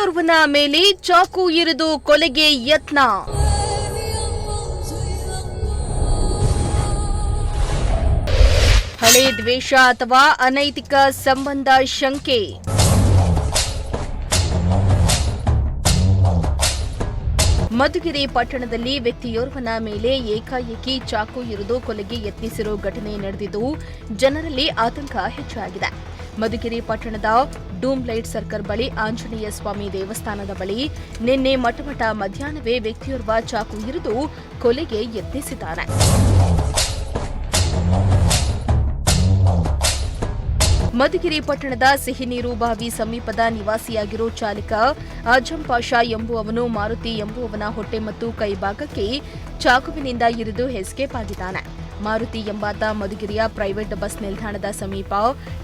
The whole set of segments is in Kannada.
ವ್ಯಕ್ತಿಯೋರ್ವನ ಮೇಲೆ ಚಾಕು ಇರಿದು ಕೊಲೆಗೆ ಯತ್ನ. ಹಳೆ ದ್ವೇಷ ಅಥವಾ ಅನೈತಿಕ ಸಂಬಂಧ ಶಂಕೆ. ಮಧುಗಿರಿ ಪಟ್ಟಣದಲ್ಲಿ ವ್ಯಕ್ತಿಯೋರ್ವನ ಮೇಲೆ ಏಕಾಏಕಿ ಚಾಕು ಇರಿದು ಕೊಲೆಗೆ ಯತ್ನಿಸಿರುವ ಘಟನೆ ನಡೆದಿದ್ದು ಜನರಲ್ಲಿ ಆತಂಕ ಹೆಚ್ಚಾಗಿದೆ. ಮಧುಗಿರಿ ಪಟ್ಟಣದ ಡೂಮ್ ಲೈಟ್ ಸರ್ಕಲ್ ಬಳಿ ಆಂಜನೇಯ ಸ್ವಾಮಿ ದೇವಸ್ಥಾನದ ಬಳಿ ನಿನ್ನೆ ಮಠಮಠ ಮಧ್ಯಾಹ್ನವೇ ವ್ಯಕ್ತಿಯೋರ್ವ ಚಾಕು ಇರಿದು ಕೊಲೆಗೆ ಯತ್ನಿಸಿದ್ದಾನೆ. ಮಧುಗಿರಿ ಪಟ್ಟಣದ ಸಿಹಿನೀರು ಬಾವಿ ಸಮೀಪದ ನಿವಾಸಿಯಾಗಿರೋ ಚಾಲಕ ಆಜಂ ಪಾಷಾ ಎಂಬುವವನು ಮಾರುತಿ ಎಂಬುವವನ ಹೊಟ್ಟೆ ಮತ್ತು ಕೈಭಾಗಕ್ಕೆ ಚಾಕುವಿನಿಂದ ಇರಿದು ಎಸ್ಕೇಪ್ ಆಗಿದ್ದಾನೆ. ಮಾರುತಿ ಎಂಬಾತ ಮಧುಗಿರಿಯ ಪ್ರೈವೇಟ್ ಬಸ್ ನಿಲ್ದಾಣದ ಸಮೀಪ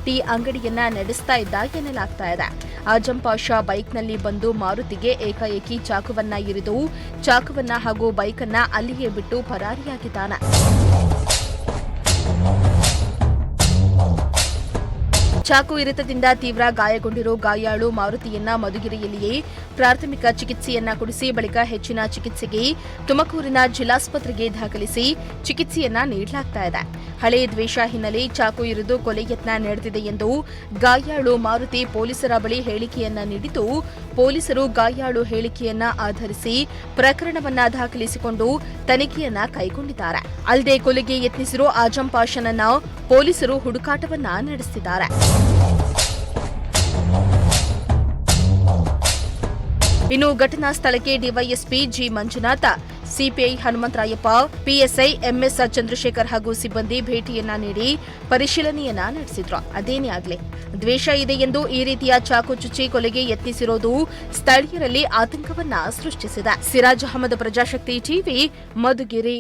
ಟೀ ಅಂಗಡಿಯನ್ನ ನಡೆಸ್ತಾ ಇದ್ದ ಎನ್ನಲಾಗ್ತಾ ಇದೆ. ಆಜಂ ಪಾಷಾ ಬೈಕ್ನಲ್ಲಿ ಬಂದು ಮಾರುತಿಗೆ ಏಕಾಏಕಿ ಚಾಕುವನ್ನ ಇರಿದು ಚಾಕುವನ್ನ ಹಾಗೂ ಬೈಕನ್ನ ಅಲ್ಲಿಯೇ ಬಿಟ್ಟು ಪರಾರಿಯಾಗಿದ್ದಾನೆ. ಚಾಕು ಇರಿತದಿಂದ ತೀವ್ರ ಗಾಯಗೊಂಡಿರೋ ಗಾಯಾಳು ಮಾರುತಿಯನ್ನ ಮಧುಗಿರಿಯಲ್ಲಿಯೇ ಪ್ರಾಥಮಿಕ ಚಿಕಿತ್ಸೆಯನ್ನ ಕೊಡಿಸಿ ಬಳಿಕ ಹೆಚ್ಚಿನ ಚಿಕಿತ್ಸೆಗೆ ತುಮಕೂರಿನ ಜಿಲ್ಲಾಸ್ಪತ್ರೆಗೆ ದಾಖಲಿಸಿ ಚಿಕಿತ್ಸೆಯನ್ನ ನೀಡಲಾಗ್ತಾ ಇದೆ. ಹಳೆ ದ್ವೇಷ ಹಿನ್ನೆಲೆ ಚಾಕು ಇರಿದು ಕೊಲೆ ಯತ್ನ ನಡೆದಿದೆ ಎಂದು ಗಾಯಾಳು ಮಾರುತಿ ಪೊಲೀಸರ ಬಳಿ ಹೇಳಿಕೆಯನ್ನ ನೀಡಿದ್ದು, ಪೊಲೀಸರು ಗಾಯಾಳು ಹೇಳಿಕೆಯನ್ನ ಆಧರಿಸಿ ಪ್ರಕರಣವನ್ನ ದಾಖಲಿಸಿಕೊಂಡು ತನಿಖೆಯನ್ನ ಕೈಗೊಂಡಿದ್ದಾರೆ. ಅಲ್ಲದೆ ಕೊಲೆಗೆ ಯತ್ನಿಸಿರೋ ಆಜಂ ಪಾಷನನ್ನ ಪೊಲೀಸರು ಹುಡುಕಾಟವನ್ನ ನಡೆಸಿದ್ದಾರೆ. ಇನ್ನು ಘಟನಾ ಸ್ಥಳಕ್ಕೆ DYSP G Manjunatha, CPI Hanumantharayappa, PSI MS Chandrashekar ಹಾಗೂ ಸಿಬ್ಬಂದಿ ಭೇಟಿಯನ್ನ ನೀಡಿ ಪರಿಶೀಲನೆಯನ್ನ ನಡೆಸಿದ್ರು. ಅದೇನೇ ಆಗಲಿ, ದ್ವೇಷ ಇದೆ ಎಂದು ಈ ರೀತಿಯ ಚಾಕು ಚುಚ್ಚಿ ಕೊಲೆಗೆ ಯತ್ನಿಸಿರೋದು ಸ್ಥಳೀಯರಲ್ಲಿ ಆತಂಕವನ್ನ ಸೃಷ್ಟಿಸಿದೆ. ಸಿರಾಜ್ ಅಹಮದ್, ಪ್ರಜಾಶಕ್ತಿ ಟಿವಿ, ಮಧುಗಿರಿ.